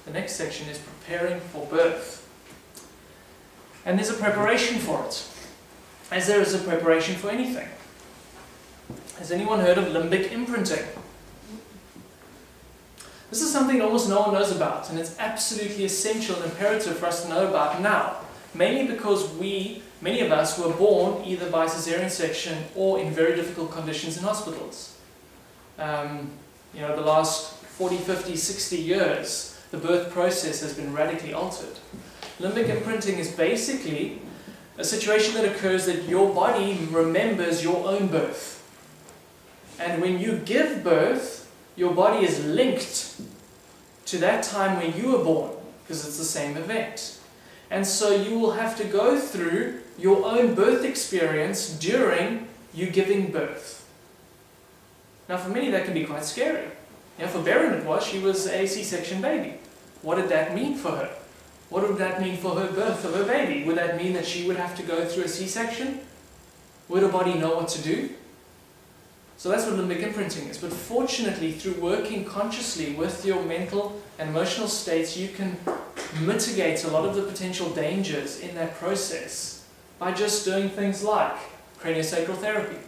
the next section is preparing for birth. And there's a preparation for it, as there is a preparation for anything. Has anyone heard of limbic imprinting? This is something almost no one knows about, and it's absolutely essential and imperative for us to know about now. Mainly because many of us were born either by cesarean section or in very difficult conditions in hospitals. You know, the last 40, 50, 60 years, the birth process has been radically altered. Limbic imprinting is basically a situation that occurs that your body remembers your own birth. And when you give birth, your body is linked to that time when you were born, because it's the same event. And so you will have to go through your own birth experience during you giving birth. Now for many that can be quite scary. You know, for Berin it was, she was a C-section baby. What did that mean for her? What would that mean for her birth of her baby? Would that mean that she would have to go through a C-section? Would her body know what to do? So that's what limbic imprinting is. But fortunately, through working consciously with your mental and emotional states, you can mitigate a lot of the potential dangers in that process by just doing things like craniosacral therapy.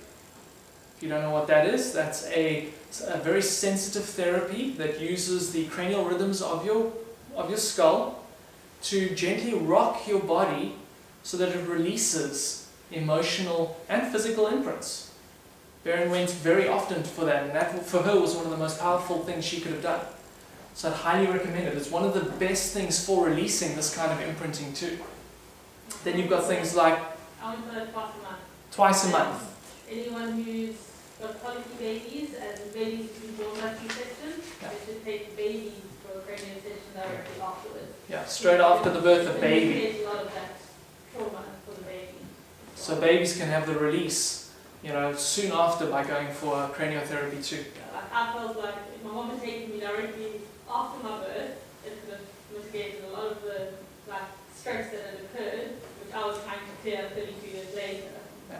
If you don't know what that is, that's a very sensitive therapy that uses the cranial rhythms of your skull to gently rock your body so that it releases emotional and physical imprints. Berin went very often for that, and that for her was one of the most powerful things she could have done. So I'd highly recommend it. It's one of the best things for releasing this kind of imprinting too. Then you've got things like I went for that twice a month. Twice a month. Anyone who's got colicky babies and babies who've been born by C-section, they should take babies for a cranial session directly afterwards. Yeah, straight after the birth of baby. It a lot of that trauma for the baby. So babies can have the release, you know, soon after by going for craniotherapy too. Yeah, like I felt like if my mom had taken me directly after my birth, it could have mitigated a lot of the stress that had occurred, which I was trying to clear 32 years later. Yeah.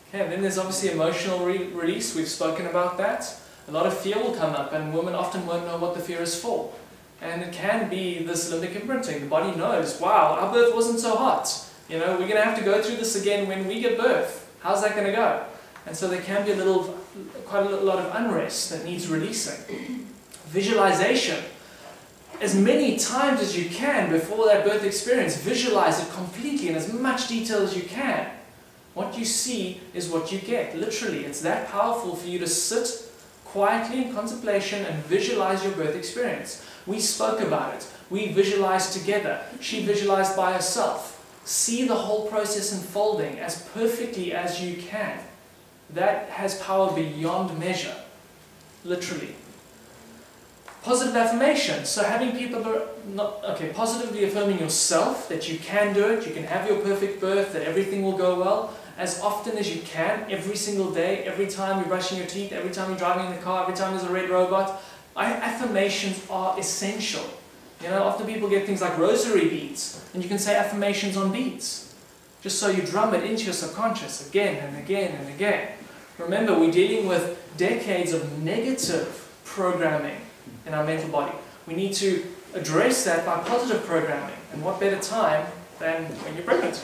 Okay, and then there's obviously emotional release. We've spoken about that. A lot of fear will come up, and women often won't know what the fear is for. And it can be this limbic imprinting. The body knows, wow, our birth wasn't so hot. You know, we're going to have to go through this again when we give birth. How's that going to go? And so there can be quite a lot of unrest that needs releasing. Visualization. As many times as you can before that birth experience, visualize it completely in as much detail as you can. What you see is what you get. Literally, it's that powerful for you to sit quietly in contemplation and visualize your birth experience. We spoke about it. We visualized together. She visualized by herself. See the whole process unfolding as perfectly as you can. That has power beyond measure. Literally. Positive affirmation. So having people positively affirming yourself that you can do it, you can have your perfect birth, that everything will go well, as often as you can, every single day, every time you're brushing your teeth, every time you're driving in the car, every time there's a red robot. Affirmations are essential. You know, often people get things like rosary beads, and you can say affirmations on beads, just so you drum it into your subconscious again and again and again. Remember, we're dealing with decades of negative programming in our mental body. We need to address that by positive programming, and what better time than when you're pregnant?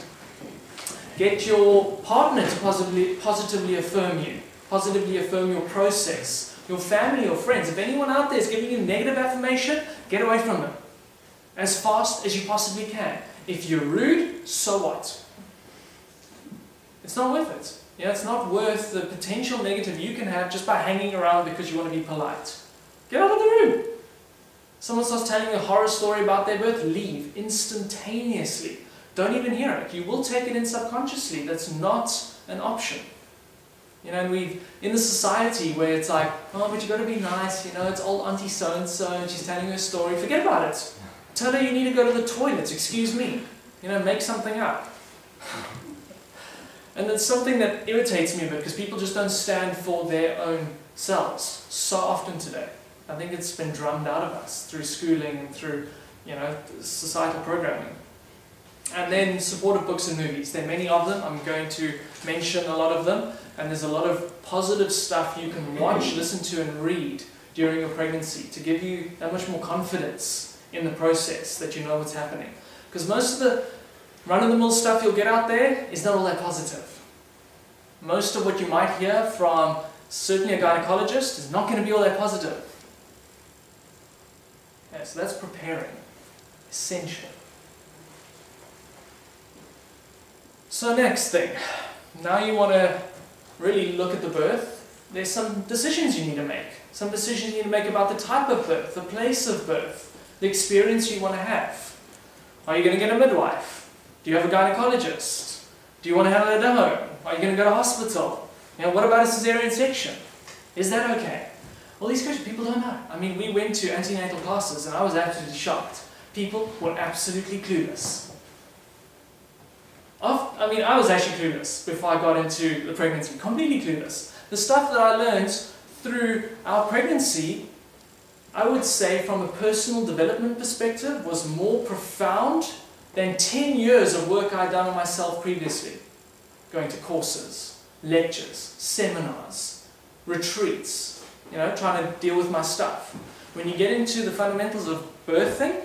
Get your partner to positively affirm you, positively affirm your process, your family or friends. If anyone out there is giving you negative affirmation, get away from them as fast as you possibly can. If you're rude, so what? It's not worth it. You know, it's not worth the potential negative you can have just by hanging around because you want to be polite. Get out of the room. Someone starts telling you a horror story about their birth, leave instantaneously. Don't even hear it. You will take it in subconsciously. That's not an option. You know, and in the society where it's like, oh, but you got to be nice, you know, it's old auntie so-and-so and she's telling you a story. Forget about it. Tell her you need to go to the toilets, excuse me. You know, make something up. And it's something that irritates me a bit because people just don't stand for their own selves so often today. I think it's been drummed out of us through schooling and through, you know, societal programming. And then supportive books and movies. There are many of them. I'm going to mention a lot of them. And there's a lot of positive stuff you can watch, listen to and read during your pregnancy to give you that much more confidence in the process, that you know what's happening. Because most of the run-of-the-mill stuff you'll get out there is not all that positive. Most of what you might hear from certainly a gynecologist is not going to be all that positive. Yeah, so that's preparing. Essential. So next thing, now you want to really look at the birth. There's some decisions you need to make. Some decisions you need to make about the type of birth, the place of birth, the experience you want to have. Are you going to get a midwife? Do you have a gynecologist? Do you want to have it at home? Are you going to go to hospital? You know, what about a cesarean section? Is that okay? All these questions, people don't know. I mean, we went to antenatal classes and I was absolutely shocked. People were absolutely clueless. I was actually clueless before I got into the pregnancy, completely clueless. The stuff that I learned through our pregnancy, I would say from a personal development perspective, was more profound than 10 years of work I'd done on myself previously. Going to courses, lectures, seminars, retreats, trying to deal with my stuff. When you get into the fundamentals of birthing,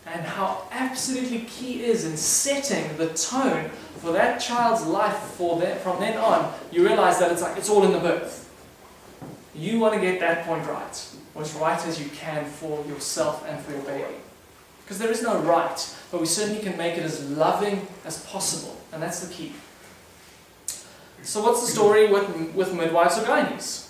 and how absolutely key is in setting the tone for that child's life from then on, you realize that it's all in the birth. You want to get that point right, or as right as you can for yourself and for your baby. Because there is no right, but we certainly can make it as loving as possible, and that's the key. So what's the story with midwives or gynaes?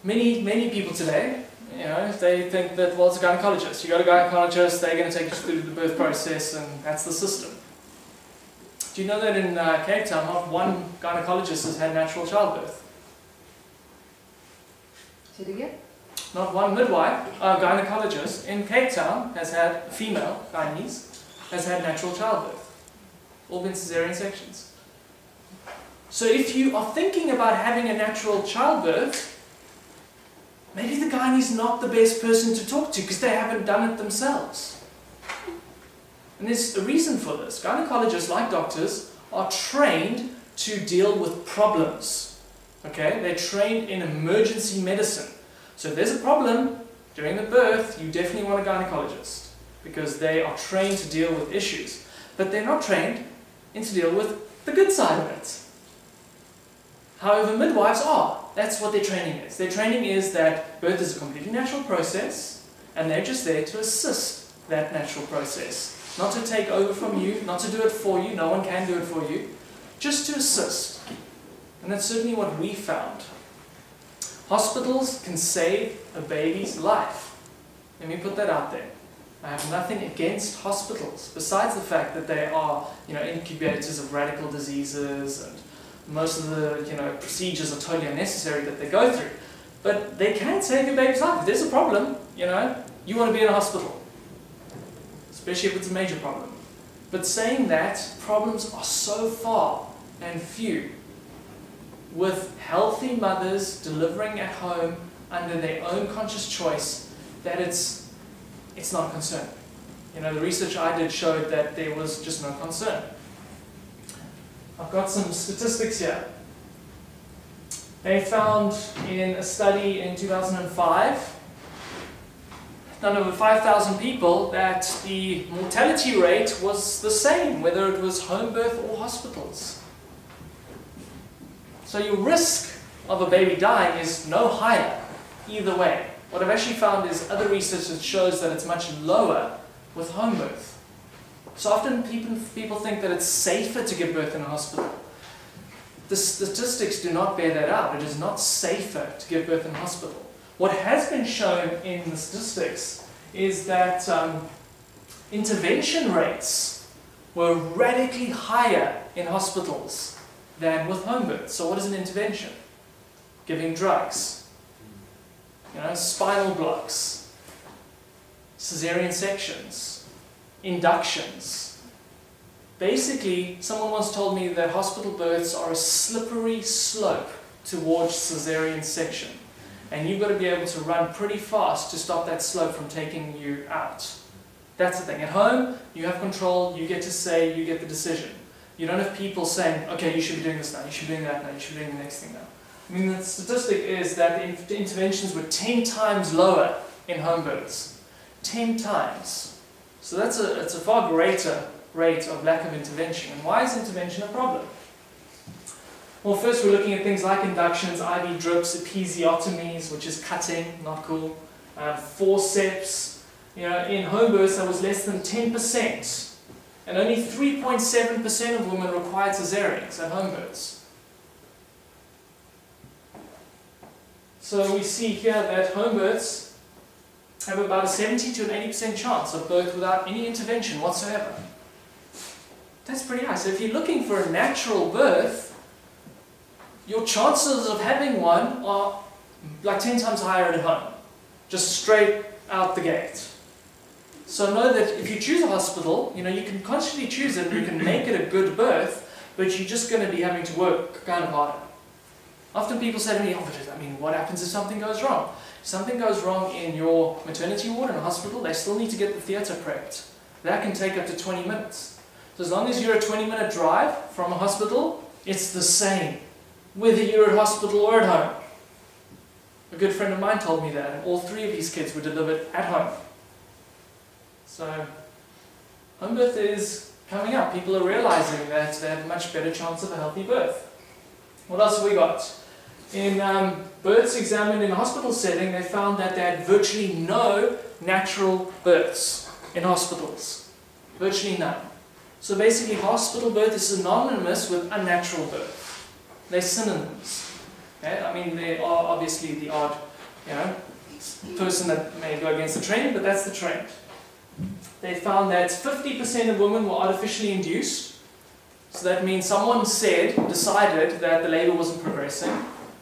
Many people today, they think that, well, it's a gynecologist. You go to a gynecologist, they're going to take you through the birth process, and that's the system. Do you know that in Cape Town, not one gynecologist has had natural childbirth? Say it again? Not one midwife, gynecologist in Cape Town has had, female gynaes, has had natural childbirth. All been cesarean sections. So if you are thinking about having a natural childbirth, maybe the gynae's not the best person to talk to because they haven't done it themselves. And there's a reason for this. Gynecologists, like doctors, are trained to deal with problems. Okay? They're trained in emergency medicine. So if there's a problem during the birth, you definitely want a gynecologist because they are trained to deal with issues. But they're not trained to deal with the good side of it. However, midwives are. That's what their training is. Their training is that birth is a completely natural process, and they're just there to assist that natural process. Not to take over from you, not to do it for you, no one can do it for you, just to assist. And that's certainly what we found. Hospitals can save a baby's life. Let me put that out there. I have nothing against hospitals, besides the fact that they are, incubators of radical diseases, and most of the procedures are totally unnecessary that they go through. But they can save your baby's life. If there's a problem, you want to be in a hospital. Especially if it's a major problem. But saying that, problems are so far and few with healthy mothers delivering at home under their own conscious choice that it's not a concern. The research I did showed that there was just no concern. I've got some statistics here. They found in a study in 2005, done over 5,000 people, that the mortality rate was the same, whether it was home birth or hospitals. So your risk of a baby dying is no higher either way. What I've actually found is other research that shows that it's much lower with home birth. So often people think that it's safer to give birth in a hospital. The statistics do not bear that out. It is not safer to give birth in a hospital. What has been shown in the statistics is that intervention rates were radically higher in hospitals than with home birth. So what is an intervention? Giving drugs, spinal blocks, cesarean sections, inductions. Basically, someone once told me that hospital births are a slippery slope towards cesarean section. And you've got to be able to run pretty fast to stop that slope from taking you out. That's the thing. At home, you have control, you get to say, you get the decision. You don't have people saying, okay, you should be doing this now, you should be doing that now, you should be doing the next thing now. I mean, the statistic is that the interventions were 10 times lower in home births. 10 times. So it's a far greater rate of lack of intervention. And why is intervention a problem? Well, first we're looking at things like inductions, IV drips, episiotomies, which is cutting, not cool, forceps. In home births that was less than 10%, and only 3.7% of women required cesareans at home births. So we see here that home births have about a 70 to an 80% chance of birth without any intervention whatsoever. That's pretty high. So if you're looking for a natural birth, your chances of having one are like 10 times higher at home, just straight out the gate. So know that if you choose a hospital, you can consciously choose it, you can make it a good birth, but you're just going to be having to work kind of harder. Often people say to me, what happens if something goes wrong? If something goes wrong in your maternity ward in a hospital, they still need to get the theatre prepped. That can take up to 20 minutes. So as long as you're a 20-minute drive from a hospital, it's the same, whether you're at hospital or at home. A good friend of mine told me that, and all 3 of his kids were delivered at home. So, home birth is coming up. People are realizing that they have a much better chance of a healthy birth. What else have we got? In births examined in a hospital setting, they found that they had virtually no natural births in hospitals. Virtually none. So basically, hospital birth is synonymous with unnatural birth. They're synonyms. Okay? There are obviously the odd, person that may go against the trend, but that's the trend. They found that 50% of women were artificially induced. So that means someone decided that the labor wasn't progressing.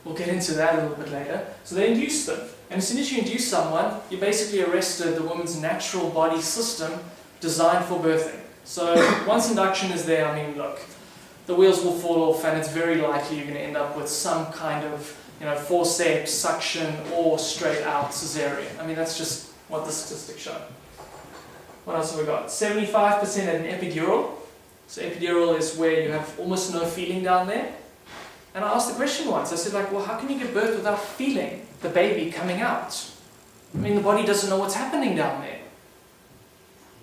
We'll get into that a little bit later. So they induced them. And as soon as you induce someone, you basically arrested the woman's natural body system designed for birthing. So once induction is there, look, the wheels will fall off, and it's very likely you're going to end up with some kind of forceps, suction, or straight out cesarean. That's just what the statistics show. What else have we got? 75% had an epidural. So epidural is where you have almost no feeling down there. And I asked the question once. I said, how can you give birth without feeling the baby coming out? The body doesn't know what's happening down there.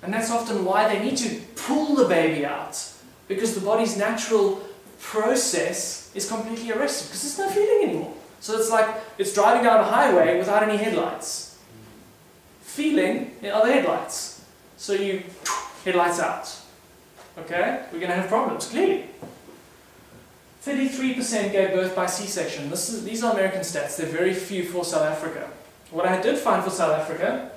And that's often why they need to pull the baby out, because the body's natural process is completely arrested, because there's no feeling anymore. So it's like it's driving down a highway without any headlights. Feeling are the headlights. So you headlights out. Okay? We're going to have problems, clearly. 33% gave birth by C-section. These are American stats. They're very few for South Africa. What I did find for South Africa,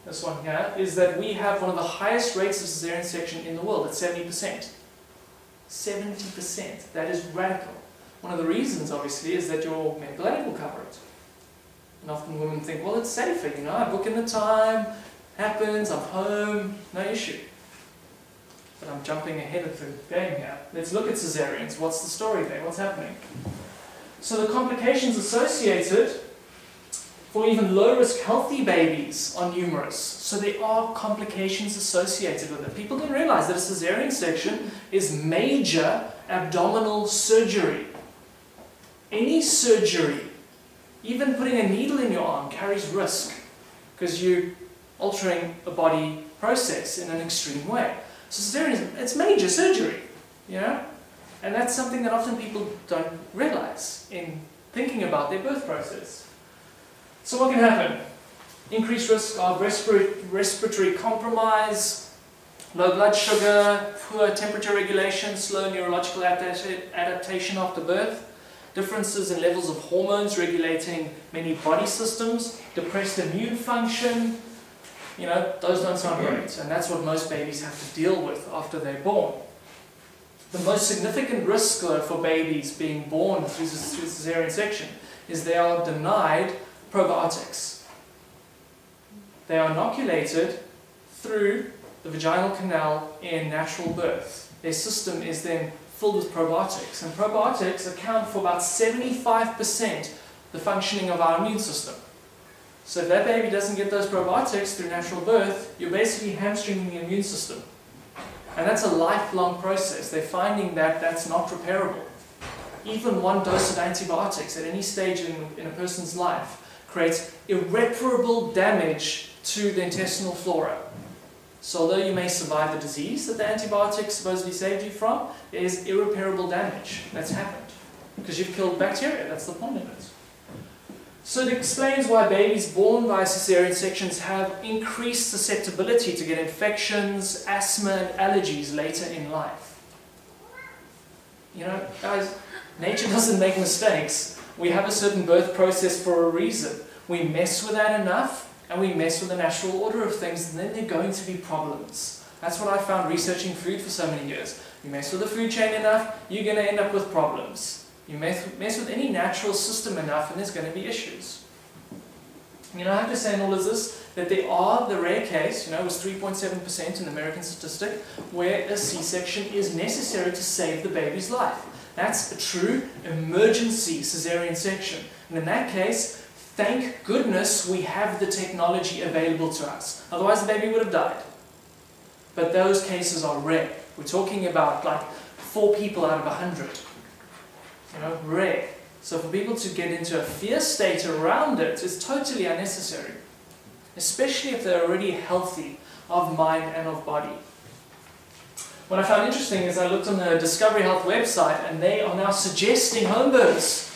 this one here, is that we have one of the highest rates of cesarean section in the world at 70%. 70%. That is radical. One of the reasons, obviously, is that your medical aid will cover it. And often women think, well, it's safer, I book in the time, happens, I'm home, no issue. But I'm jumping ahead of the game here. Let's look at cesareans. What's the story there? What's happening? So the complications associated for even low-risk healthy babies are numerous. So there are complications associated with it. People don't realize that a cesarean section is major abdominal surgery. Any surgery, even putting a needle in your arm, carries risk, because you're altering a body process in an extreme way. So cesarean, it's major surgery, and that's something that often people don't realize in thinking about their birth process. So what can happen? Increased risk of respiratory compromise, low blood sugar, poor temperature regulation, slow neurological adaptation after birth, differences in levels of hormones regulating many body systems, depressed immune function. Those don't sound great, and that's what most babies have to deal with after they're born. The most significant risk for babies being born through cesarean section is they are denied probiotics. They are inoculated through the vaginal canal in natural birth. Their system is then filled with probiotics, and probiotics account for about 75% the functioning of our immune system. So if that baby doesn't get those probiotics through natural birth, you're basically hamstringing the immune system. And that's a lifelong process. They're finding that that's not repairable. Even one dose of antibiotics at any stage in a person's life creates irreparable damage to the intestinal flora. So although you may survive the disease that the antibiotics supposedly saved you from, there is irreparable damage that's happened. Because you've killed bacteria, that's the point of it. So it explains why babies born by cesarean sections have increased susceptibility to get infections, asthma and allergies later in life. You know, guys, nature doesn't make mistakes. We have a certain birth process for a reason. We mess with that enough, and we mess with the natural order of things, and then there are going to be problems. That's what I found researching food for so many years. You mess with the food chain enough, you're going to end up with problems. You mess with any natural system enough, and there's going to be issues. You know, I have to say in all of this, that there are the rare case, you know, it was 3.7% in the American statistic, where a C-section is necessary to save the baby's life. That's a true emergency cesarean section. And in that case, thank goodness we have the technology available to us. Otherwise the baby would have died. But those cases are rare. We're talking about like 4 people out of 100. You know, rare. So for people to get into a fear state around it is totally unnecessary. Especially if they're already healthy of mind and of body. What I found interesting is I looked on the Discovery Health website and they are now suggesting home births.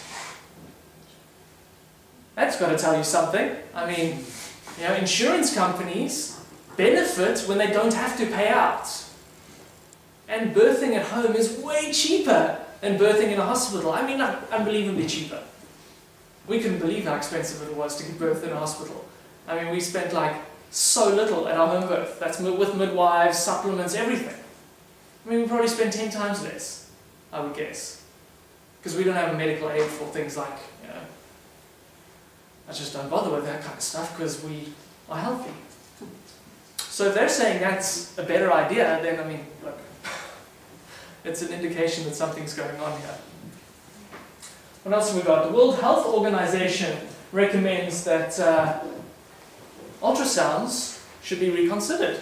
That's got to tell you something. I mean, you know, insurance companies benefit when they don't have to pay out. And birthing at home is way cheaper than birthing in a hospital. I mean, unbelievably cheaper. We couldn't believe how expensive it was to give birth in a hospital. I mean, we spent like so little at our home birth. That's with midwives, supplements, everything. I mean, we probably spend 10 times less, I would guess. Because we don't have a medical aid for things like, you know, I just don't bother with that kind of stuff because we are healthy. So if they're saying that's a better idea, then I mean, look, it's an indication that something's going on here. What else have we got? The World Health Organization recommends that ultrasounds should be reconsidered.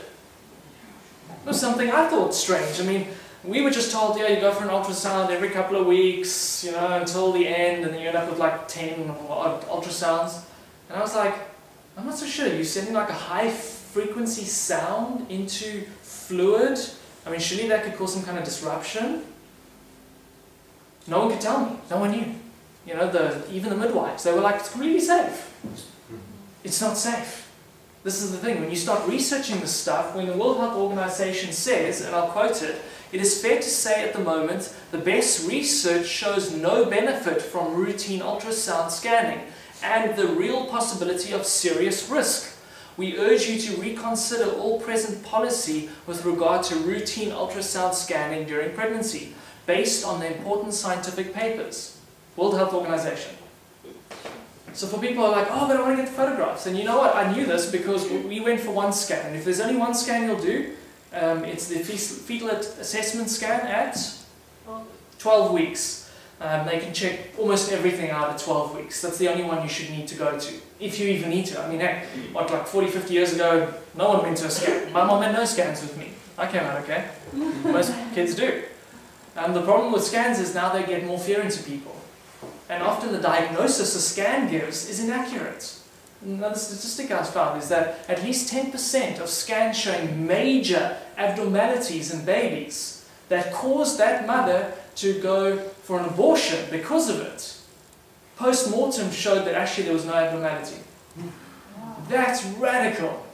It was something I thought strange. I mean, we were just told, yeah, you go for an ultrasound every couple of weeks, you know, until the end, and then you end up with like 10 odd ultrasounds. And I was like, I'm not so sure. You're sending like a high frequency sound into fluid. I mean, surely that could cause some kind of disruption. No one could tell me. No one knew. You know, even the midwives, they were like, it's really safe. It's not safe. This is the thing, when you start researching this stuff, when the World Health Organization says, and I'll quote it, it is fair to say at the moment, the best research shows no benefit from routine ultrasound scanning and the real possibility of serious risk. We urge you to reconsider all present policy with regard to routine ultrasound scanning during pregnancy, based on the important scientific papers. World Health Organization. So for people who are like, oh, but I want to get photographs. And you know what? I knew this because we went for one scan. And if there's only one scan you'll do, it's the fetal assessment scan at 12 weeks. They can check almost everything out at 12 weeks. That's the only one you should need to go to, if you even need to. I mean, heck, what, like 40, 50 years ago, no one went to a scan. My mom had no scans with me. I came out okay. Most kids do. The problem with scans is now they get more fear into people. And often the diagnosis a scan gives is inaccurate. Another statistic I found is that at least 10% of scans showing major abnormalities in babies that cause that mother to go for an abortion because of it, post-mortem showed that actually there was no abnormality. That's radical,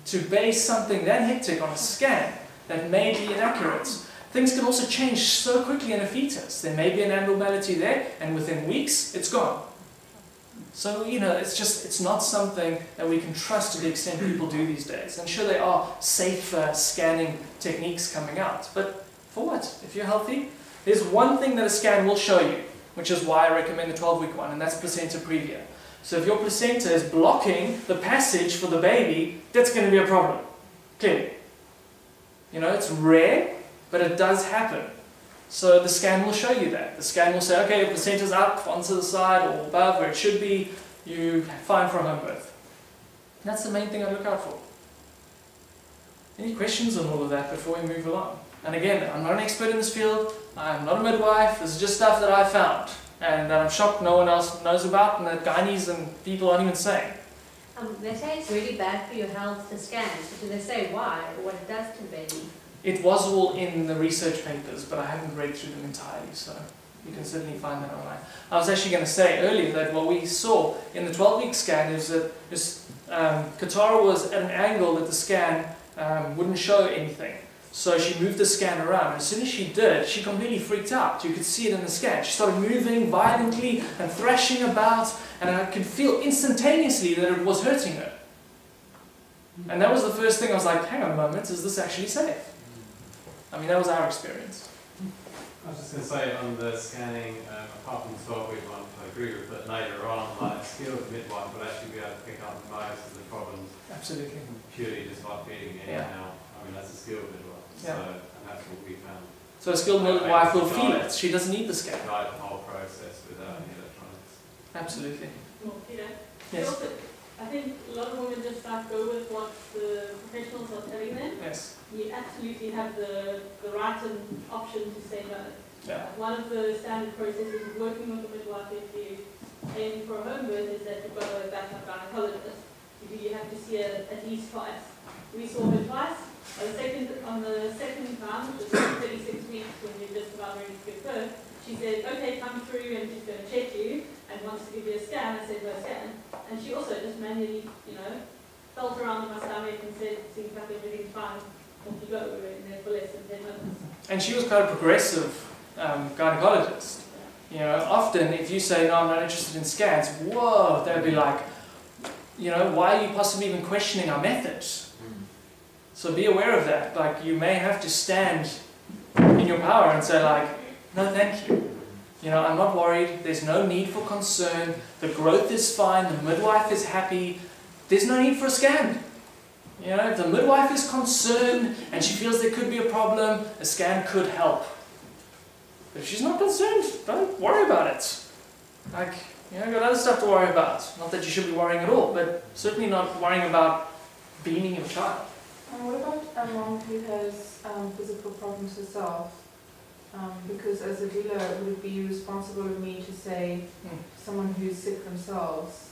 to base something that hectic on a scan that may be inaccurate. Things can also change so quickly in a fetus. There may be an abnormality there, and within weeks, it's gone. So, you know, it's not something that we can trust to the extent people do these days. And sure, there are safer scanning techniques coming out. But for what? If you're healthy, there's one thing that a scan will show you, which is why I recommend the 12-week one, and that's placenta previa. So if your placenta is blocking the passage for the baby, that's going to be a problem, clearly. You know, it's rare, but it does happen. So the scan will show you that. The scan will say, okay, your placenta's up onto the side or above where it should be, you're fine for a home birth. And that's the main thing I look out for. Any questions on all of that before we move along? And again, I'm not an expert in this field, I'm not a midwife, this is just stuff that I found. and that I'm shocked no one else knows about, and that gynaes and people aren't even saying. They say it's really bad for your health to scan, but do they say why or what it does to the baby? It was all in the research papers, but I haven't read through them entirely, so you can certainly find that online. I was actually going to say earlier that what we saw in the 12-week scan is that Katara was at an angle that the scan wouldn't show anything. So she moved the scan around. As soon as she did, she completely freaked out. You could see it in the scan. She started moving violently and thrashing about, and I could feel instantaneously that it was hurting her. And that was the first thing I was like, hang on a moment, is this actually safe? I mean, that was our experience. I was just going to say on the scanning, apart from the 12-week one, I agree with, but later on, like a skilled midwife will actually be able to pick up most of the problems. Absolutely. Purely just by feeding it now. I mean, that's a skilled midwife. Yeah. So, and that's what we found. So a skilled midwife will feel it. She doesn't need the scan. Guide the whole process without any electronics. Absolutely. Well, Peter, Yes. also, I think a lot of women just go with what the professionals are telling them. Yes. You absolutely have the right and option to say no. Yeah. One of the standard processes of working with a midwife if you aim for a home birth is that you've got a backup gynecologist. You have to see her at least twice. We saw her twice. On the second time, which was 36 weeks when you're just about ready to give birth, she said, okay, come through and she's going to check you and wants to give you a scan. I said, go scan. And she also just manually, felt around in my stomach and said, seems like everything's fine. Off you go. We were in there for less than 10 minutes. And she was quite a progressive gynecologist. Often if you say, no, I'm not interested in scans, whoa, they'd be like, why are you possibly even questioning our methods? So be aware of that. Like, you may have to stand in your power and say, like, no, thank you. I'm not worried. There's no need for concern. The growth is fine. The midwife is happy. There's no need for a scan. If the midwife is concerned and she feels there could be a problem, a scan could help. But if she's not concerned, don't worry about it. Like, you've got other stuff to worry about. Not that you should be worrying at all, but certainly not worrying about beaming your child. And what about a mom who has physical problems herself? Because as a doula, would it be responsible of me to say someone who's sick themselves,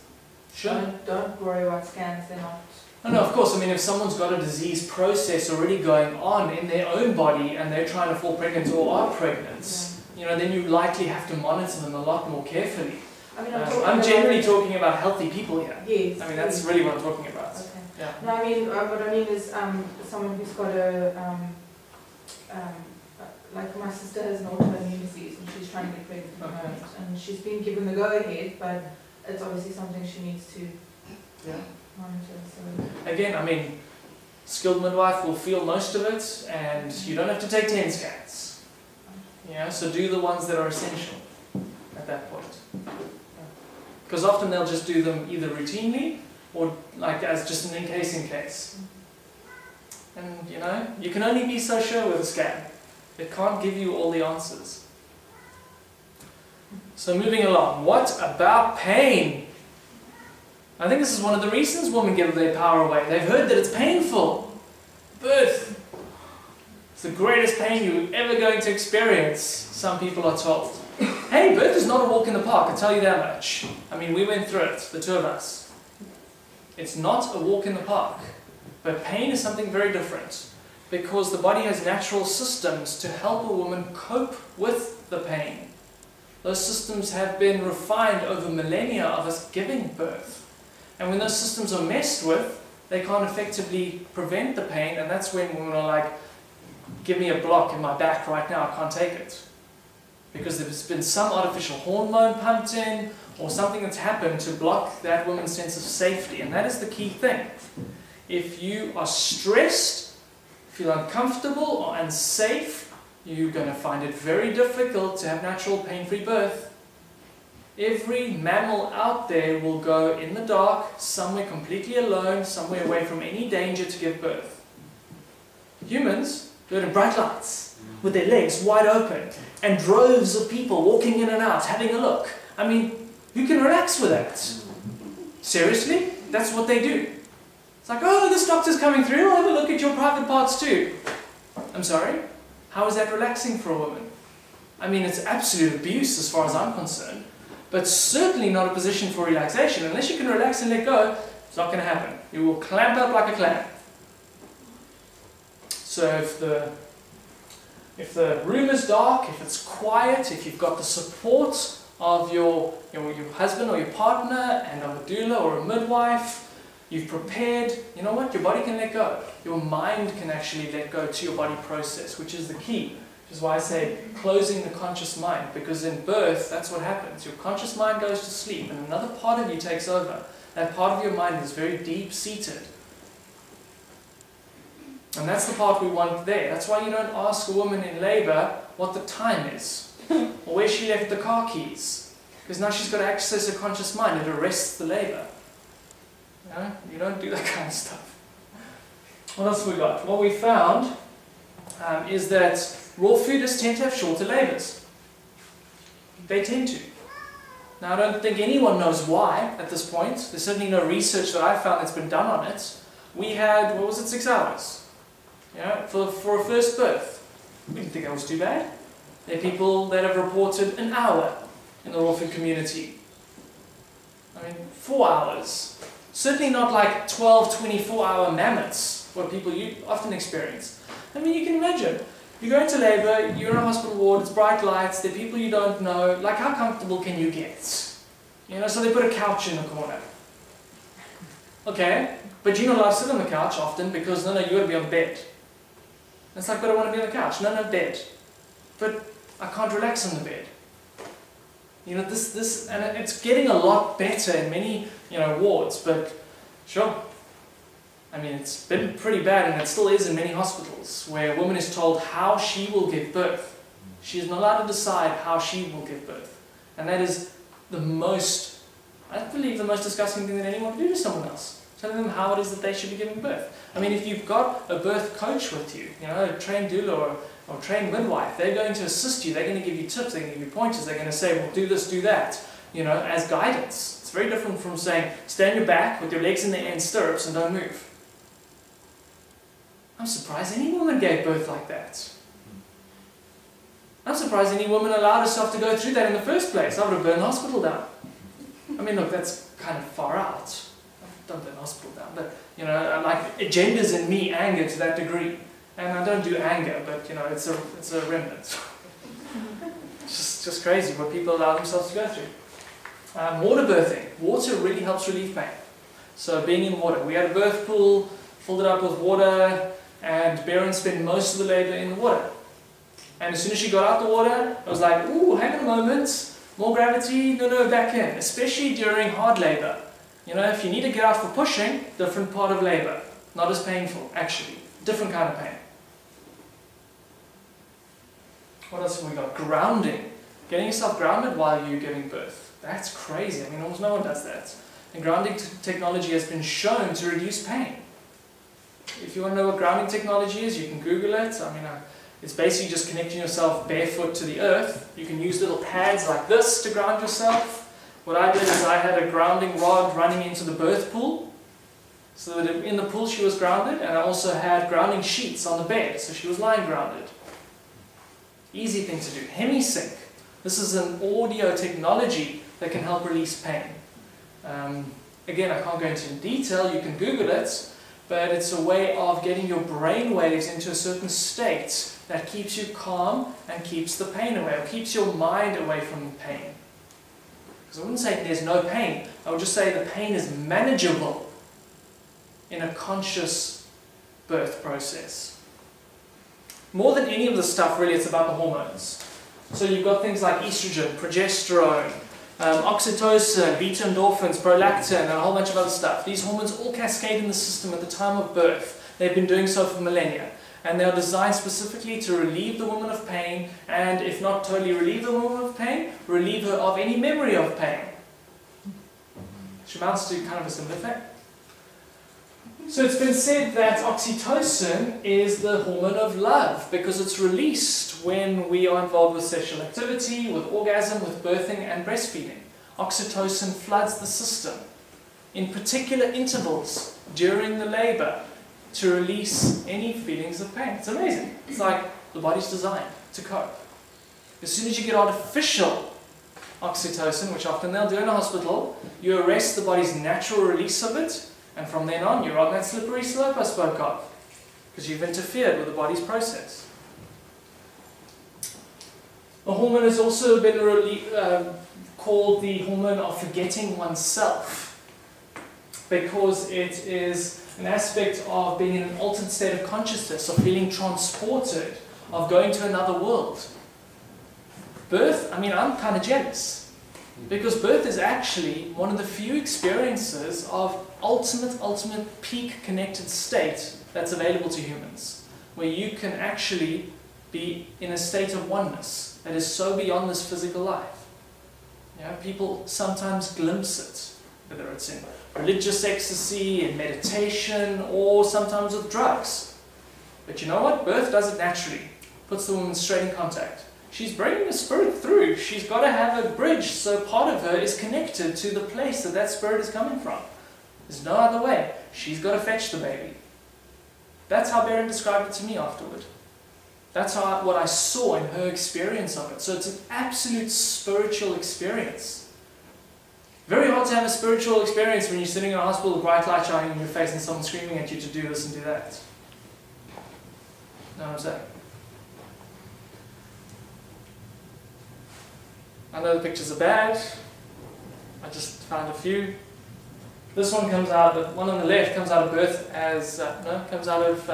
Sure. don't worry about scans, they're not... No, of course. I mean, if someone's got a disease process already going on in their own body and they're trying to fall pregnant or are pregnant, then you likely have to monitor them a lot more carefully. I mean, I'm generally talking about healthy people here. Yes. I mean, that's really what I'm talking about. Okay. Yeah. No, I mean, what I mean is someone who's got a, like my sister has an autoimmune disease and she's trying to get pregnant at the moment, and she's been given the go-ahead, but it's obviously something she needs to monitor. So. Again, I mean, skilled midwife will feel most of it, and you don't have to take 10 scans. So do the ones that are essential at that point. Because often they'll just do them either routinely or like as just an in case. And you can only be so sure with a scan. It can't give you all the answers. So moving along, what about pain? I think this is one of the reasons women give their power away. They've heard that it's painful. Birth. It's the greatest pain you're ever going to experience, some people are told. Hey, birth is not a walk in the park, I'll tell you that much. I mean, we went through it, the two of us. It's not a walk in the park. But pain is something very different, because the body has natural systems to help a woman cope with the pain. Those systems have been refined over millennia of us giving birth. And when those systems are messed with, they can't effectively prevent the pain, and that's when women are like, give me a block in my back right now, I can't take it. Because there's been some artificial hormone pumped in, or something that's happened to block that woman's sense of safety. And that is the key thing. If you are stressed, feel uncomfortable or unsafe, you're going to find it very difficult to have natural pain-free birth. Every mammal out there will go in the dark, somewhere completely alone, somewhere away from any danger to give birth. Humans do it in bright lights, with their legs wide open, and droves of people walking in and out, having a look. I mean, who can relax with that? Seriously? That's what they do. It's like, oh, this doctor's coming through, I'll have a look at your private parts too. I'm sorry? How is that relaxing for a woman? I mean, it's absolute abuse as far as I'm concerned, but certainly not a position for relaxation. Unless you can relax and let go, it's not going to happen. You will clamp up like a clam. So if the room is dark, if it's quiet, if you've got the support of your husband or your partner and of a doula or a midwife, you've prepared, you know what, your body can let go. Your mind can actually let go to your body process, which is the key. Which is why I say closing the conscious mind, because in birth, that's what happens. Your conscious mind goes to sleep and another part of you takes over. That part of your mind is very deep-seated. And that's the part we want there. That's why you don't ask a woman in labour what the time is, or where she left the car keys. Because now she's got to access her conscious mind. It arrests the labour. You don't do that kind of stuff. What else have we got? What we found is that raw foodists tend to have shorter labours. They tend to. Now, I don't think anyone knows why at this point. There's certainly no research that I've found that's been done on it. We had, what was it, 6 hours? For a first birth. We didn't think that was too bad. There are people that have reported an hour in the raw food community. I mean, 4 hours. Certainly not like 12, 24-hour mammoths, what people often experience. I mean, you can imagine. You go into labour, you're in a hospital ward, it's bright lights, there are people you don't know. Like, how comfortable can you get? So they put a couch in the corner. Okay, but you're not allowed to sit on the couch often because, no, you got to be on bed. It's like, but I want to be on the couch. No, bed. But I can't relax on the bed. And it's getting a lot better in many, wards, but sure. I mean, it's been pretty bad, and it still is in many hospitals, where a woman is told how she will give birth. She is not allowed to decide how she will give birth. And that is the most, I believe, the most disgusting thing that anyone can do to someone else. Telling them how it is that they should be giving birth. I mean, if you've got a birth coach with you, a trained doula or trained midwife, they're going to assist you, they're going to give you tips, they're going to give you pointers, they're going to say, well, do this, do that, as guidance. It's very different from saying, stay on your back with your legs in the end stirrups and don't move. I'm surprised any woman gave birth like that. I'm surprised any woman allowed herself to go through that in the first place. I would have burned the hospital down. I mean, look, that's kind of far out. Don't burn the hospital down, but, like, agendas in me anger to that degree. And I don't do anger, but, it's a remnant. It's just crazy what people allow themselves to go through. Water birthing. Water really helps relieve pain. So being in water. We had a birth pool, filled it up with water, and Baron spent most of the labour in the water. And as soon as she got out the water, I was like, ooh, hang on a moment, more gravity, no, back in. Especially during hard labour. If you need to get out for pushing, different part of labour. Not as painful, actually. Different kind of pain. What else have we got? Grounding. Getting yourself grounded while you're giving birth. That's crazy. I mean, almost no one does that. And grounding technology has been shown to reduce pain. If you want to know what grounding technology is, you can Google it. I mean, it's basically just connecting yourself barefoot to the earth. You can use little pads like this to ground yourself. What I did is I had a grounding rod running into the birth pool, so that in the pool she was grounded, and I also had grounding sheets on the bed, so she was lying grounded. Easy thing to do. Hemisync. This is an audio technology that can help release pain. Again, I can't go into detail, you can Google it, but it's a way of getting your brain waves into a certain state that keeps you calm and keeps the pain away, or keeps your mind away from the pain. Because I wouldn't say there's no pain, I would just say the pain is manageable in a conscious birth process. More than any of the stuff, really, it's about the hormones. So you've got things like estrogen, progesterone, oxytocin, beta endorphins, prolactin, and a whole bunch of other stuff. These hormones all cascade in the system at the time of birth. They've been doing so for millennia. And they are designed specifically to relieve the woman of pain, and if not totally relieve the woman of pain, relieve her of any memory of pain. Which amounts to kind of a similar thing. So it's been said that oxytocin is the hormone of love because it's released when we are involved with sexual activity, with orgasm, with birthing and breastfeeding. Oxytocin floods the system in particular intervals during the labour to release any feelings of pain. It's amazing. It's like the body's designed to cope. As soon as you get artificial oxytocin, which often they'll do in a hospital, you arrest the body's natural release of it, and from then on you're on that slippery slope I spoke of, because you've interfered with the body's process. The hormone has also been called the hormone of forgetting oneself, because it is an aspect of being in an altered state of consciousness, of feeling transported, of going to another world. Birth, I mean, I'm kind of jealous, because birth is actually one of the few experiences of ultimate peak connected state that's available to humans, where you can actually be in a state of oneness that is so beyond this physical life. Yeah, people sometimes glimpse it, whether it's in religious ecstasy, in meditation, or sometimes with drugs. But you know what? Birth does it naturally. Puts the woman straight in contact. She's bringing the spirit through. She's got to have a bridge, so part of her is connected to the place that that spirit is coming from. There's no other way. She's got to fetch the baby. That's how Baron described it to me afterward. That's what I saw in her experience of it. So it's an absolute spiritual experience. Very hard to have a spiritual experience when you're sitting in a hospital with bright light shining in your face and someone screaming at you to do this and do that. Know what I'm saying? I know the pictures are bad. I just found a few. This one comes out, the one on the left comes out of birth as, comes out of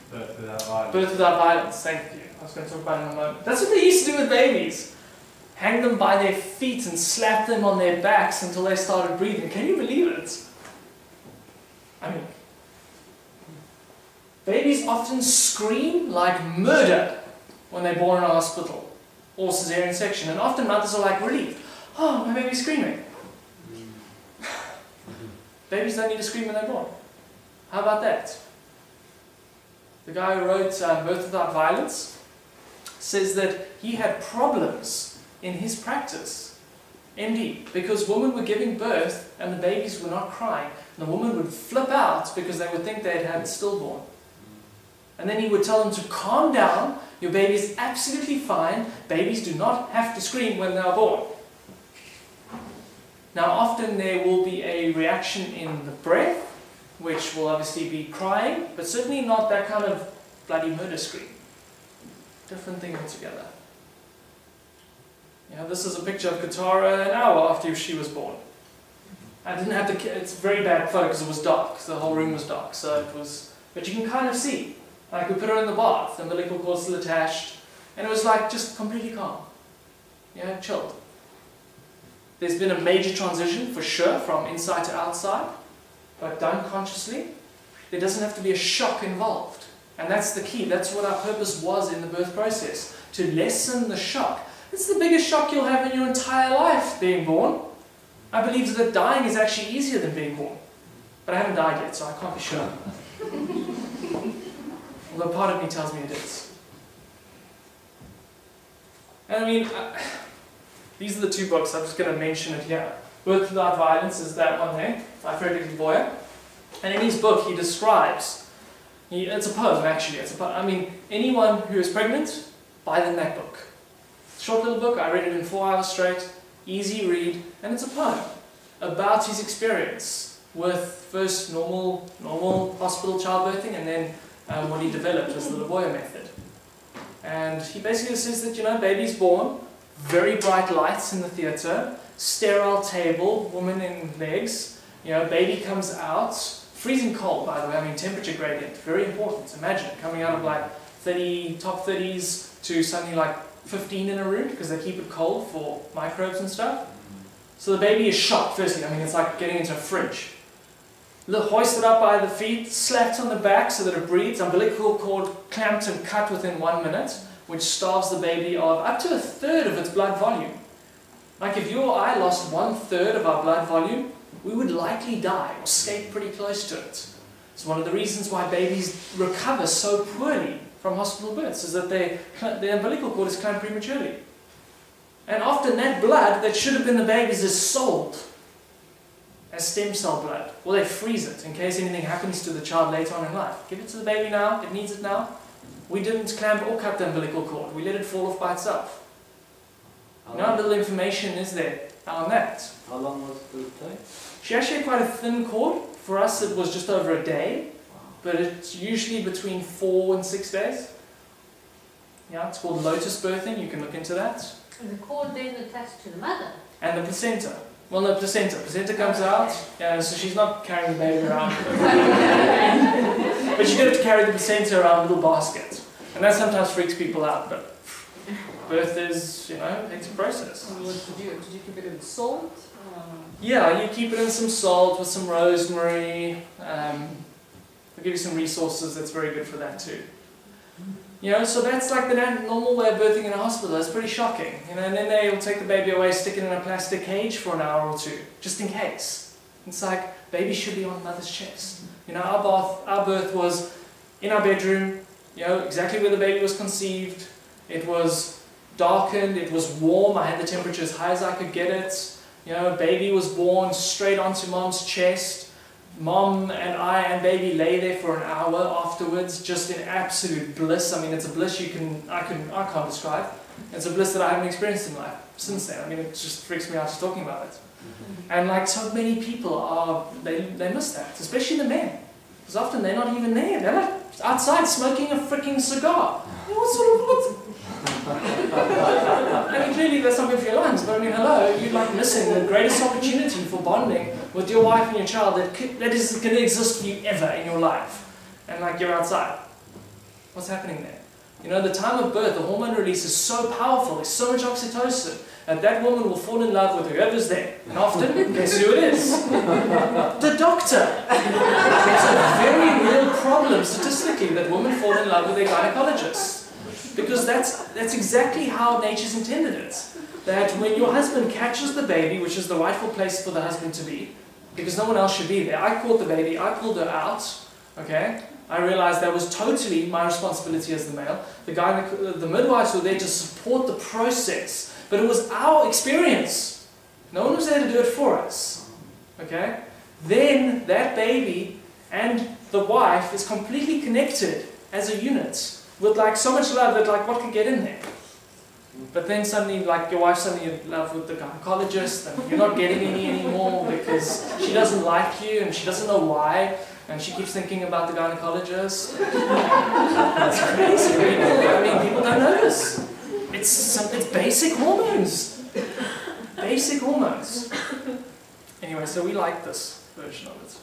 Birth without violence. Birth without violence, thank you. I was going to talk about it in a moment. That's what they used to do with babies. Hang them by their feet and slap them on their backs until they started breathing. Can you believe it? I mean, babies often scream like murder when they're born in a hospital or cesarean section, and often mothers are like relieved. Oh, my baby's screaming. Babies don't need to scream when they're born. How about that? The guy who wrote Birth Without Violence says that he had problems in his practice, MD, because women were giving birth and the babies were not crying. And the woman would flip out because they would think they had had stillborn. And then he would tell them to calm down, your baby is absolutely fine, babies do not have to scream when they are born. Now often there will be a reaction in the breath, which will obviously be crying, but certainly not that kind of bloody murder scream. Different thing altogether. You know, this is a picture of Katara an hour after she was born. I didn't have to, it's a very bad photo because it was dark, the whole room was dark, so it was, but you can kind of see. Like we put her in the bath, the umbilical cord still attached, and it was like just completely calm. Yeah, chilled. There's been a major transition for sure from inside to outside, but done consciously. There doesn't have to be a shock involved. And that's the key. That's what our purpose was in the birth process, to lessen the shock. It's the biggest shock you'll have in your entire life, being born. I believe that dying is actually easier than being born. But I haven't died yet, so I can't be sure. Although part of me tells me it is. And I mean, these are the two books. I'm just going to mention it here. Birth Without Violence is that one there, by Frederick Boyer. And in his book, he describes, it's a poem actually, I mean, anyone who is pregnant, buy them that book. Short little book, I read it in 4 hours straight, easy read, and it's a poem about his experience with first normal hospital childbirthing, and then what he developed as the Boyer method. And he basically says that, you know, baby's born, very bright lights in the theatre, sterile table, woman in legs, you know, baby comes out, freezing cold by the way, I mean temperature gradient, very important. Imagine coming out of like top 30s to something like 15 in a room because they keep it cold for microbes and stuff. So the baby is shocked firstly, I mean it's like getting into a fridge. Hoisted up by the feet, slapped on the back so that it breathes, umbilical cord clamped and cut within 1 minute, which starves the baby of up to 1/3 of its blood volume. Like if you or I lost 1/3 of our blood volume, we would likely die or skate pretty close to it. It's one of the reasons why babies recover so poorly from hospital births, is that their umbilical cord is clamped prematurely. And often that blood that should have been the baby's is sold as stem cell blood, or they freeze it in case anything happens to the child later on in life. Give it to the baby now, it needs it now. we didn't clamp or cut the umbilical cord. We let it fall off by itself. Now little information is there on that. How long was it take? She actually had quite a thin cord. For us it was just over a day, but it's usually between 4 and 6 days. Yeah, it's called lotus birthing, you can look into that. And the cord then attached to the mother. And the placenta. Well, no, placenta. Placenta comes out, yeah, so she's not carrying the baby around. But you have to carry the placenta around a little basket. And that sometimes freaks people out, but birth is, you know, it's a process. And what did you keep it in salt? Yeah, you keep it in some salt with some rosemary. I'll give you some resources that's very good for that too. You know, so that's like the normal way of birthing in a hospital. That's pretty shocking. You know, and then they'll take the baby away, stick it in a plastic cage for an hour or two, just in case. It's like, baby should be on mother's chest. You know, our birth was in our bedroom, you know, exactly where the baby was conceived. It was darkened, it was warm, I had the temperature as high as I could get it. You know, baby was born straight onto mom's chest. Mom and I and baby lay there for an hour afterwards, just in absolute bliss. I mean, it's a bliss I can't describe. It's a bliss that I haven't experienced in life since then. I mean, it just freaks me out just talking about it. And like so many people they miss that, especially the men. Because often they're not even there. They're like outside smoking a freaking cigar. You know, what? I mean, clearly that's not good for your lungs, but I mean, hello, you're like missing the greatest opportunity for bonding with your wife and your child that is going to exist for you ever in your life. And like, you're outside. What's happening there? You know, the time of birth, the hormone release is so powerful, there's so much oxytocin, and that woman will fall in love with whoever's there. And often, guess who it is? The doctor. It's a very real problem statistically that women fall in love with their gynecologist. Because that's exactly how nature's intended it. That when your husband catches the baby, which is the rightful place for the husband to be, because no one else should be there. I caught the baby, I pulled her out, okay? I realized that was totally my responsibility as the male. The midwives were there to support the process, but it was our experience. No one was there to do it for us, okay? Then that baby and the wife is completely connected as a unit, with like so much love that like what could get in there? But then suddenly like your wife's suddenly in love with the gynecologist and you're not getting any anymore because she doesn't like you and she doesn't know why and she keeps thinking about the gynecologist. That's crazy. I mean, people don't know this. It's basic hormones. Basic hormones. Anyway, so we like this version of it.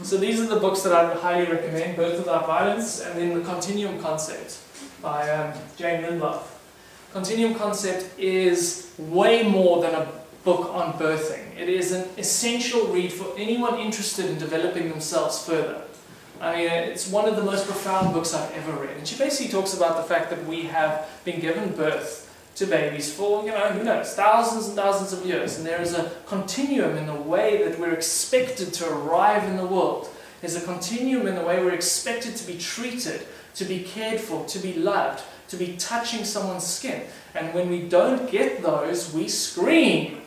So these are the books that I would highly recommend, Birth Without Violence and then The Continuum Concept by Jane Lindlof. Continuum Concept is way more than a book on birthing. It is an essential read for anyone interested in developing themselves further. I mean, it's one of the most profound books I've ever read. And she basically talks about the fact that we have been given birth to babies for, you know, who knows, thousands and thousands of years. And there is a continuum in the way that we're expected to arrive in the world. There's a continuum in the way we're expected to be treated, to be cared for, to be loved, to be touching someone's skin. And when we don't get those, we scream.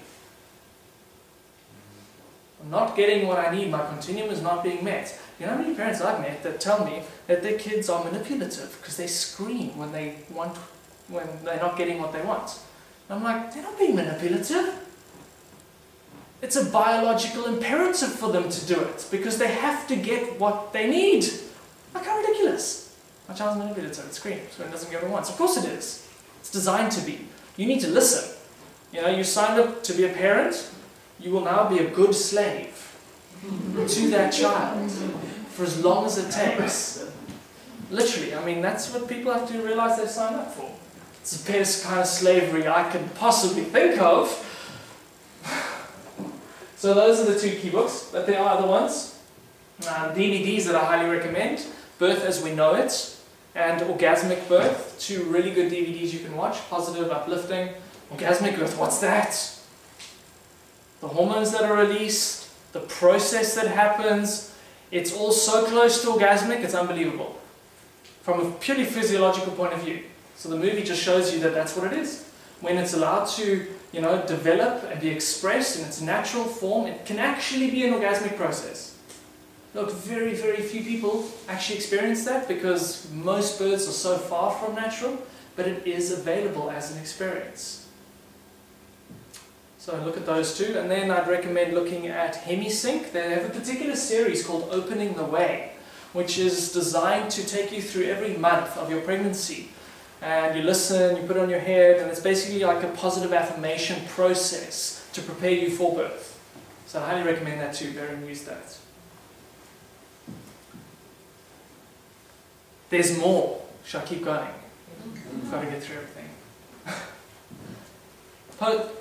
I'm not getting what I need, my continuum is not being met. You know how many parents I've met that tell me that their kids are manipulative because they scream when they're not getting what they want. And I'm like, they're not being manipulative. It's a biological imperative for them to do it because they have to get what they need. Like, how ridiculous. My child's manipulative, it screams when it doesn't get what it wants. Of course it is. It's designed to be. You need to listen. You know, you signed up to be a parent, you will now be a good slave to that child for as long as it takes. Literally, I mean, that's what people have to realize they've signed up for. It's the best kind of slavery I can possibly think of. So those are the two key books, but there are other ones. DVDs that I highly recommend. Birth as We Know It and Orgasmic Birth. Two really good DVDs you can watch. Positive, uplifting. Orgasmic Birth, what's that? The hormones that are released, the process that happens. It's all so close to orgasmic, it's unbelievable. From a purely physiological point of view. So the movie just shows you that that's what it is. When it's allowed to, you know, develop and be expressed in its natural form, it can actually be an orgasmic process. look, very, very few people actually experience that because most births are so far from natural, but it is available as an experience. So look at those two, and then I'd recommend looking at HemiSync. They have a particular series called Opening the Way, which is designed to take you through every month of your pregnancy. And you listen, you put it on your head, and it's basically like a positive affirmation process to prepare you for birth. So I highly recommend that too, go and use that. There's more. Shall I keep going? I've got to get through everything.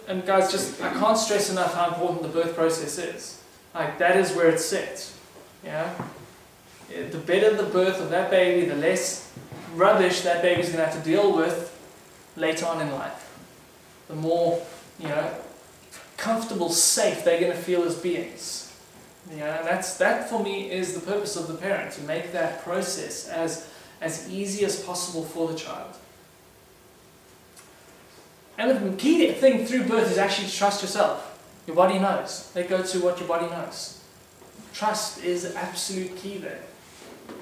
And guys, just I can't stress enough how important the birth process is. Like, that is where it's set. Yeah? The better the birth of that baby, the less rubbish that baby's going to have to deal with later on in life. The more, comfortable, safe they're going to feel as beings. Yeah, and that for me is the purpose of the parent, to make that process as easy as possible for the child. And the key thing through birth is actually to trust yourself. Your body knows. Let go to what your body knows. Trust is absolute key there.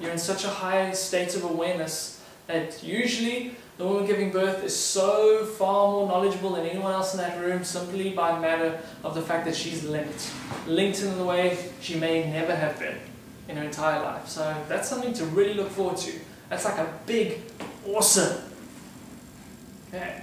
You're in such a high state of awareness that usually the woman giving birth is so far more knowledgeable than anyone else in that room, simply by matter of the fact that she's linked in the way she may never have been in her entire life. So that's something to really look forward to. That's like a big, awesome. Okay.